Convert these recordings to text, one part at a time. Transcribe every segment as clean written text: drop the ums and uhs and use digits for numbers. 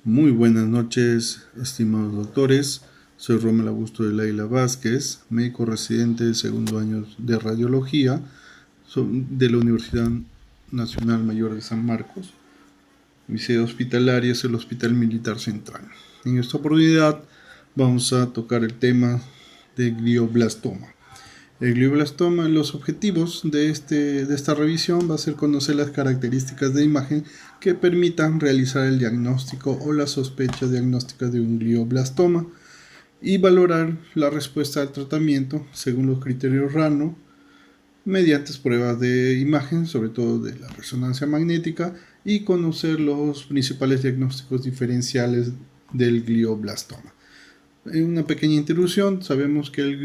Muy buenas noches, estimados doctores. Soy Rommel Augusto de Laila Vázquez, médico residente de segundo año de radiología de la Universidad Nacional Mayor de San Marcos. Mi sede hospitalaria es el Hospital Militar Central. En esta oportunidad vamos a tocar el tema de glioblastoma. El glioblastoma, los objetivos de esta revisión va a ser conocer las características de imagen que permitan realizar el diagnóstico o la sospecha diagnóstica de un glioblastoma y valorar la respuesta al tratamiento según los criterios RANO mediante pruebas de imagen, sobre todo de la resonancia magnética, y conocer los principales diagnósticos diferenciales del glioblastoma. En una pequeña introducción, sabemos que el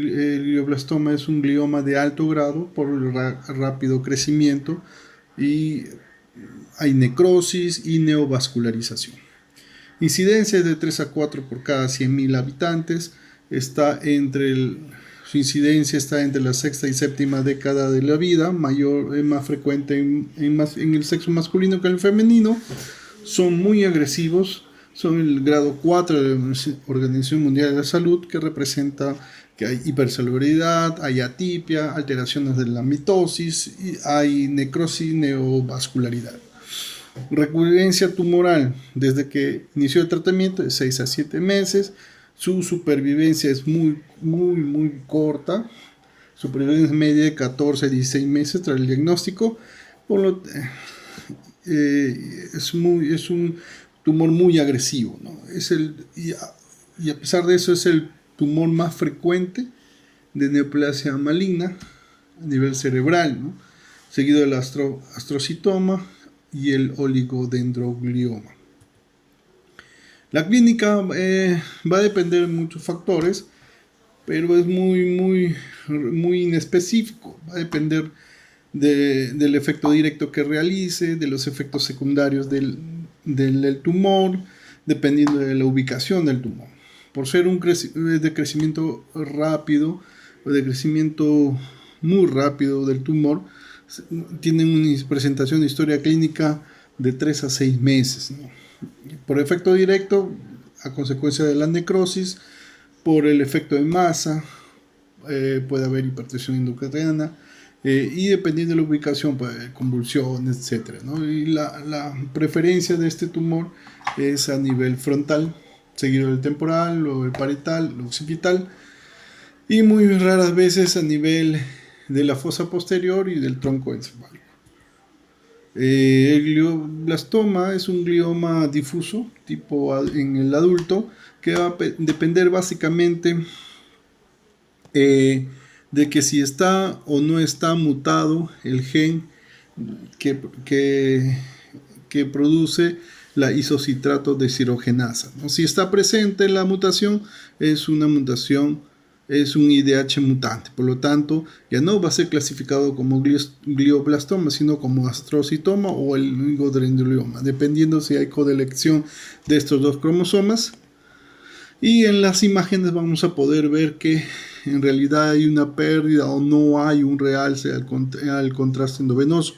glioblastoma es un glioma de alto grado por el rápido crecimiento y hay necrosis y neovascularización. Incidencia de 3 a 4 por cada 100.000 habitantes. Su incidencia está entre la sexta y séptima década de la vida, más frecuente en el sexo masculino que en el femenino. Son muy agresivos, son el grado 4 de la Organización Mundial de la Salud, que representa que hay hipercelularidad, hay atipia, alteraciones de la mitosis y hay necrosis neovascularidad. Recurrencia tumoral desde que inició el tratamiento de 6 a 7 meses. Su supervivencia es muy corta. Supervivencia media de 14 a 16 meses tras el diagnóstico. Por lo, es un tumor muy agresivo, ¿no? Y a pesar de eso es el tumor más frecuente de neoplasia maligna a nivel cerebral, ¿no? Seguido del astrocitoma y el oligodendroglioma. La clínica va a depender de muchos factores, pero es muy inespecífico. Va a depender del efecto directo que realice, de los efectos secundarios del tumor, dependiendo de la ubicación del tumor. Por ser de crecimiento rápido o de crecimiento muy rápido del tumor, tienen una presentación de historia clínica de 3 a 6 meses, ¿no? Por efecto directo, a consecuencia de la necrosis, por el efecto de masa, puede haber hipertensión intracraniana, y dependiendo de la ubicación puede haber convulsiones, etc., ¿no? Y la preferencia de este tumor es a nivel frontal, seguido del temporal, o el parietal, el occipital, y muy raras veces a nivel de la fosa posterior y del tronco encefálico. El glioblastoma es un glioma difuso, tipo en el adulto, que va a depender básicamente de que si está o no está mutado el gen que, que, que produce la isocitrato deshidrogenasa, ¿no? Si está presente la mutación, es una mutación, es un IDH mutante. Por lo tanto, ya no va a ser clasificado como glioblastoma, sino como astrocitoma o el oligodendroglioma, dependiendo si hay codelección de estos dos cromosomas. Y en las imágenes vamos a poder ver que en realidad hay una pérdida o no hay un realce al contraste endovenoso.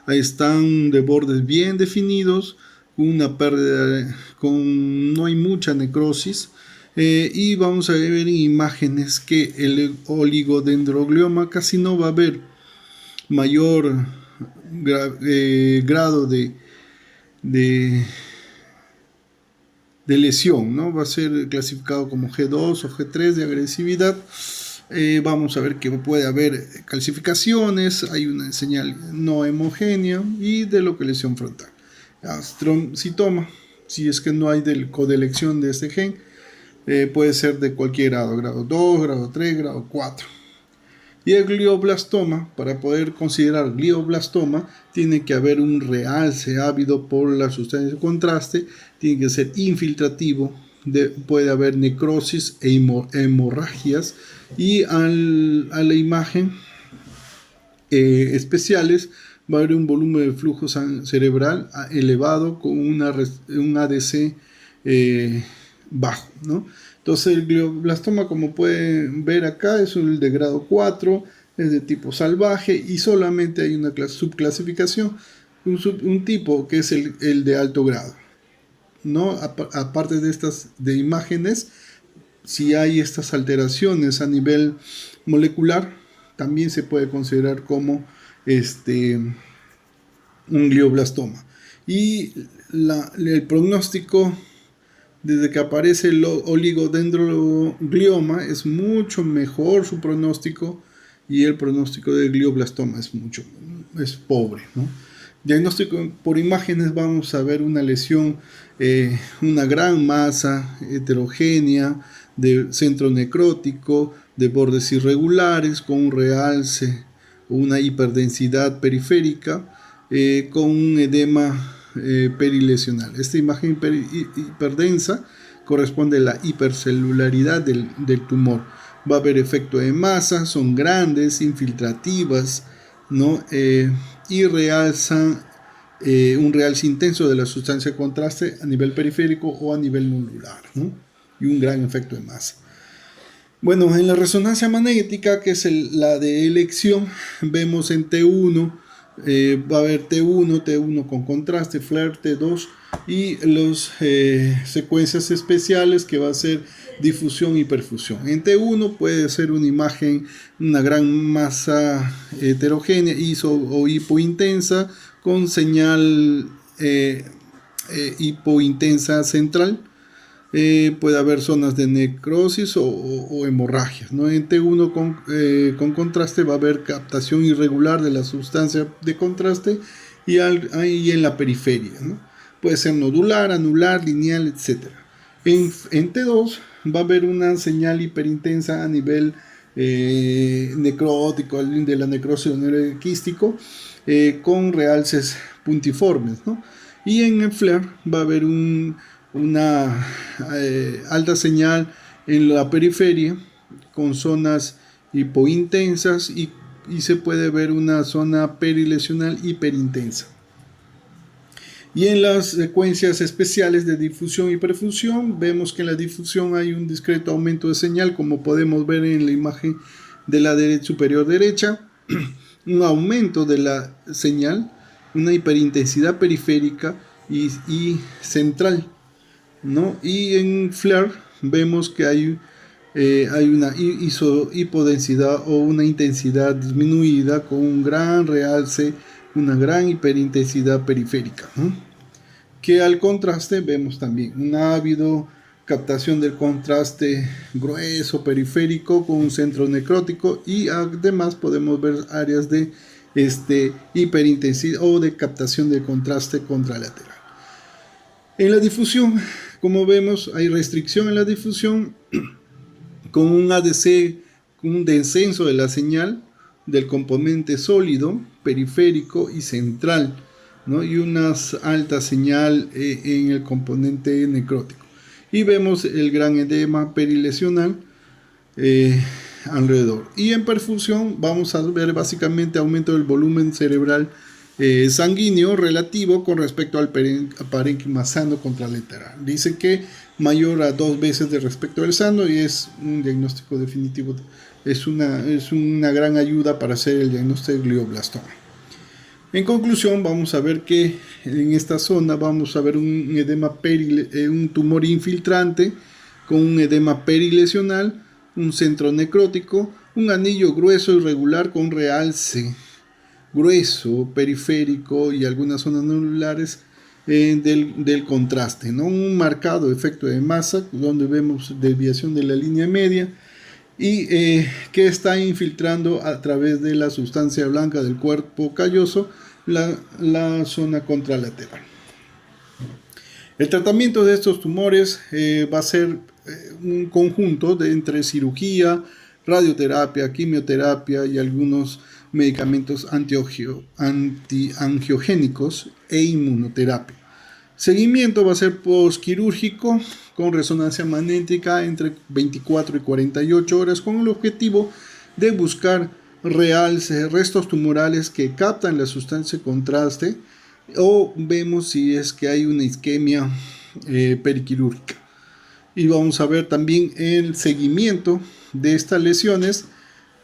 Ahí están de bordes bien definidos, una pérdida, no hay mucha necrosis. Y vamos a ver en imágenes que el oligodendroglioma casi no va a haber mayor grado de lesión, ¿no? Va a ser clasificado como G2 o G3 de agresividad. Vamos a ver que puede haber calcificaciones, hay una señal no homogénea y de localización frontal. Astrocitoma, si es que no hay codelección de este gen, puede ser de cualquier grado 2, grado 3, grado 4. Y el glioblastoma, para poder considerar glioblastoma, tiene que haber un realce ávido por la sustancia de contraste, tiene que ser infiltrativo, puede haber necrosis e hemorragias, y a la imagen especiales va a haber un volumen de flujo cerebral elevado con un ADC bajo, ¿no? Entonces el glioblastoma, como pueden ver acá, es el de grado 4, es de tipo salvaje y solamente hay una subclasificación, un tipo que es el de alto grado. ¿no? Aparte de estas de imágenes, si hay estas alteraciones a nivel molecular, también se puede considerar como un glioblastoma. Y el pronóstico desde que aparece el oligodendroglioma es mucho mejor su pronóstico, y el pronóstico del glioblastoma es pobre, ¿no? Diagnóstico por imágenes: vamos a ver una lesión, una gran masa heterogénea de centro necrótico, de bordes irregulares, con un realce o una hiperdensidad periférica, con un edema perilesional. Esta imagen hiperdensa corresponde a la hipercelularidad del tumor. Va a haber efecto de masa, son grandes, infiltrativas, ¿no? Y realzan un realce intenso de la sustancia de contraste a nivel periférico o a nivel nodular, ¿no? Y un gran efecto de masa. Bueno, en la resonancia magnética, que es la de elección, vemos en T1, va a haber T1 con contraste, FLAIR, T2 y las secuencias especiales, que va a ser difusión y perfusión. En T1 puede ser una imagen, una gran masa heterogénea, o hipointensa, con señal hipointensa central. Puede haber zonas de necrosis o hemorragias, ¿no? En T1 con contraste va a haber captación irregular de la sustancia de contraste y en la periferia, ¿no? Puede ser nodular, anular, lineal, etc. En T2 va a haber una señal hiperintensa a nivel necrótico, de la necrosis o nervio quístico, con realces puntiformes, ¿no? Y en el FLAIR va a haber una alta señal en la periferia, con zonas hipointensas, y se puede ver una zona perilesional hiperintensa. Y en las secuencias especiales de difusión y perfusión, vemos que en la difusión hay un discreto aumento de señal, como podemos ver en la imagen de la superior derecha, un aumento de la señal, una hiperintensidad periférica y central, ¿no? Y en FLAIR vemos que hay una hipodensidad o una intensidad disminuida, con un gran realce, una gran hiperintensidad periférica, ¿no? Que al contraste vemos también una ávido captación del contraste grueso periférico con un centro necrótico, y además podemos ver áreas de hiperintensidad o de captación del contraste contralateral. En la difusión, como vemos, hay restricción en la difusión, con un ADC, un descenso de la señal del componente sólido, periférico y central, ¿no? Y una alta señal en el componente necrótico. Y vemos el gran edema perilesional alrededor. Y en perfusión vamos a ver básicamente aumento del volumen cerebral sanguíneo relativo con respecto al parénquima sano contralateral. Dice que mayor a 2 veces de respecto al sano, y es un diagnóstico definitivo. Es una gran ayuda para hacer el diagnóstico de glioblastoma. En conclusión, vamos a ver que en esta zona vamos a ver un edema un tumor infiltrante con un edema perilesional, un centro necrótico, un anillo grueso irregular con realce grueso periférico y algunas zonas nodulares del contraste, ¿no? Un marcado efecto de masa, donde vemos desviación de la línea media, y que está infiltrando a través de la sustancia blanca del cuerpo calloso la zona contralateral. El tratamiento de estos tumores va a ser un conjunto entre cirugía, radioterapia, quimioterapia y algunos medicamentos antiangiogénicos e inmunoterapia. Seguimiento va a ser postquirúrgico con resonancia magnética entre 24 y 48 horas, con el objetivo de buscar restos tumorales que captan la sustancia de contraste, o vemos si es que hay una isquemia periquirúrgica. Y vamos a ver también el seguimiento de estas lesiones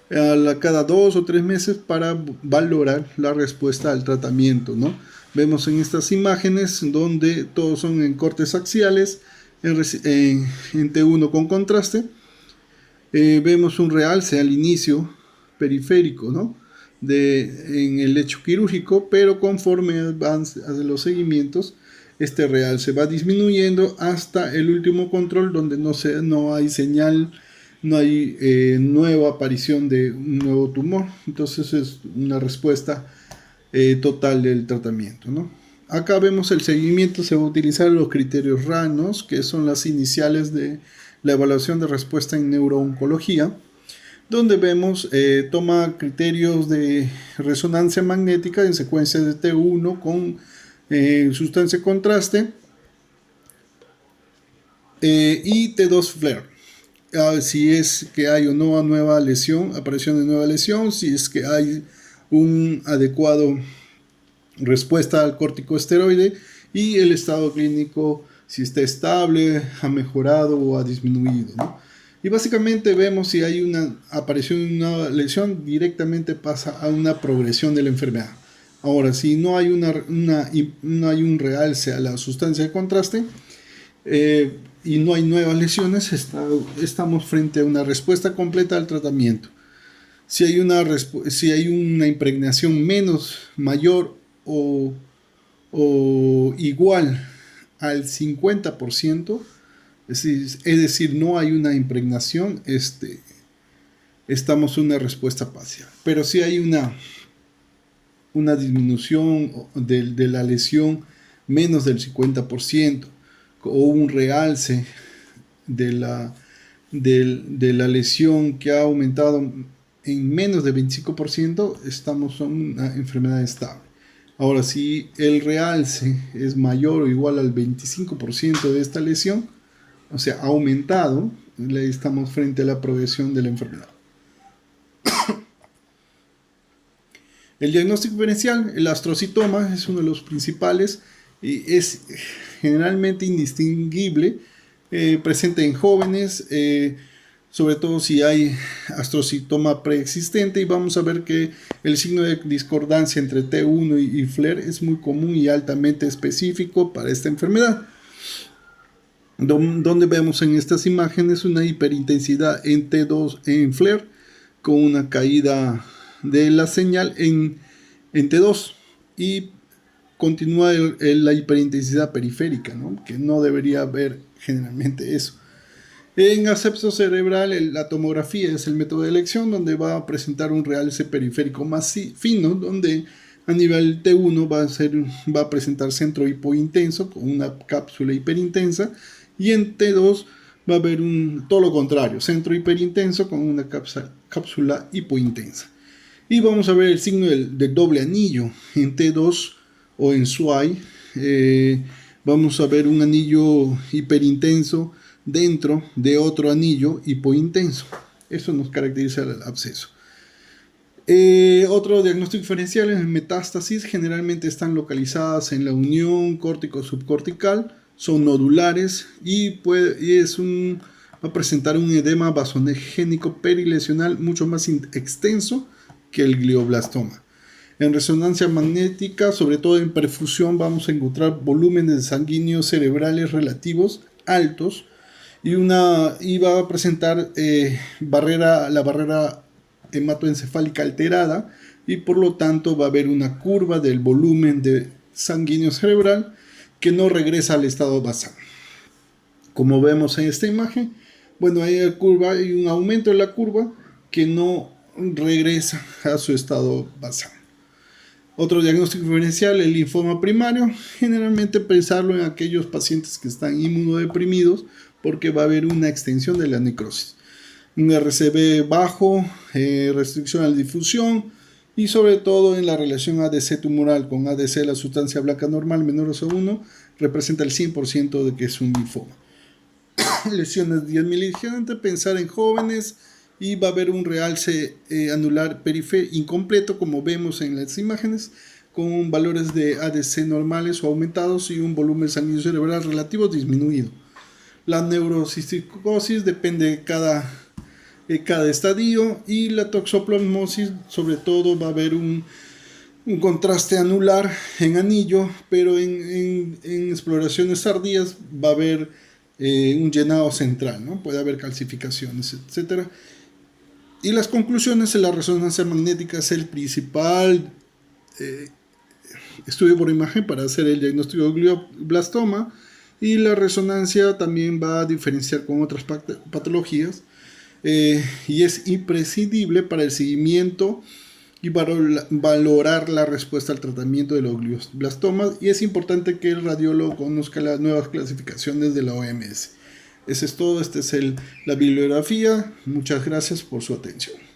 cada 2 o 3 meses para valorar la respuesta al tratamiento, ¿no? Vemos en estas imágenes donde todos son en cortes axiales, en T1 con contraste. Vemos un realce al inicio periférico, ¿no? En el lecho quirúrgico, pero conforme avanza los seguimientos, este realce va disminuyendo hasta el último control, donde no hay señal, no hay nueva aparición de un nuevo tumor. Entonces es una respuesta total del tratamiento, ¿no? Acá vemos el seguimiento. Se va a utilizar los criterios RANOS, que son las iniciales de la evaluación de respuesta en neurooncología, donde vemos toma criterios de resonancia magnética en secuencia de T1 con sustancia de contraste y T2 FLAIR. Si es que hay o no nueva lesión, aparición de nueva lesión, si es que hay un adecuado respuesta al corticosteroide, y el estado clínico, si está estable, ha mejorado o ha disminuido, ¿no? Y básicamente vemos si hay una aparición de una lesión, directamente pasa a una progresión de la enfermedad. Ahora, si no hay, no hay un realce a la sustancia de contraste y no hay nuevas lesiones, estamos frente a una respuesta completa al tratamiento. Si hay una impregnación mayor o igual al 50%, es decir, no hay una impregnación, estamos en una respuesta parcial. Pero si hay una disminución de la lesión menos del 50% o un realce de la lesión que ha aumentado en menos de 25%, estamos en una enfermedad estable. Ahora, si el realce es mayor o igual al 25% de esta lesión, o sea, ha aumentado, estamos frente a la progresión de la enfermedad. El diagnóstico diferencial, el astrocitoma, es uno de los principales y es generalmente indistinguible, presente en jóvenes, sobre todo si hay astrocitoma preexistente, y vamos a ver que el signo de discordancia entre T1 y FLAIR es muy común y altamente específico para esta enfermedad, donde vemos en estas imágenes una hiperintensidad en T2 en FLAIR con una caída de la señal en T2, y continúa la hiperintensidad periférica, ¿no? Que no debería haber generalmente eso. En asepsia cerebral, la tomografía es el método de elección, donde va a presentar un realce periférico más fino, donde a nivel T1 va a presentar centro hipointenso con una cápsula hiperintensa, y en T2 va a haber todo lo contrario, centro hiperintenso con una cápsula hipointensa. Y vamos a ver el signo del doble anillo en T2 o en SWAI. Vamos a ver un anillo hiperintenso dentro de otro anillo hipointenso. Eso nos caracteriza el absceso. Otro diagnóstico diferencial es metástasis. Generalmente están localizadas en la unión córtico-subcortical, son nodulares y va a presentar un edema vasogénico perilesional mucho más extenso que el glioblastoma. En resonancia magnética, sobre todo en perfusión, vamos a encontrar volúmenes sanguíneos cerebrales relativos altos, y va a presentar la barrera hematoencefálica alterada, y por lo tanto va a haber una curva del volumen sanguíneo cerebral que no regresa al estado basal. Como vemos en esta imagen, bueno, hay un aumento en la curva que no regresa a su estado basal. Otro diagnóstico diferencial, el linfoma primario, generalmente pensarlo en aquellos pacientes que están inmunodeprimidos, porque va a haber una extensión de la necrosis. Un RCB bajo, restricción a la difusión, y sobre todo en la relación ADC tumoral con ADC, la sustancia blanca normal menor a 1, representa el 100% de que es un linfoma. Lesiones diamilitante, pensar en jóvenes, y va a haber un realce anular periférico incompleto, como vemos en las imágenes, con valores de ADC normales o aumentados y un volumen sanguíneo cerebral relativo disminuido. La neurocisticosis depende de cada estadio, y la toxoplasmosis, sobre todo, va a haber un contraste anular en anillo, pero en exploraciones tardías va a haber un llenado central, ¿no? Puede haber calcificaciones, etcétera. Y las conclusiones en la resonancia magnética es el principal estudio por imagen para hacer el diagnóstico de glioblastoma, y la resonancia también va a diferenciar con otras patologías, y es imprescindible para el seguimiento y valorar la respuesta al tratamiento de los glioblastomas, y es importante que el radiólogo conozca las nuevas clasificaciones de la OMS. Ese es todo, esta es la bibliografía. Muchas gracias por su atención.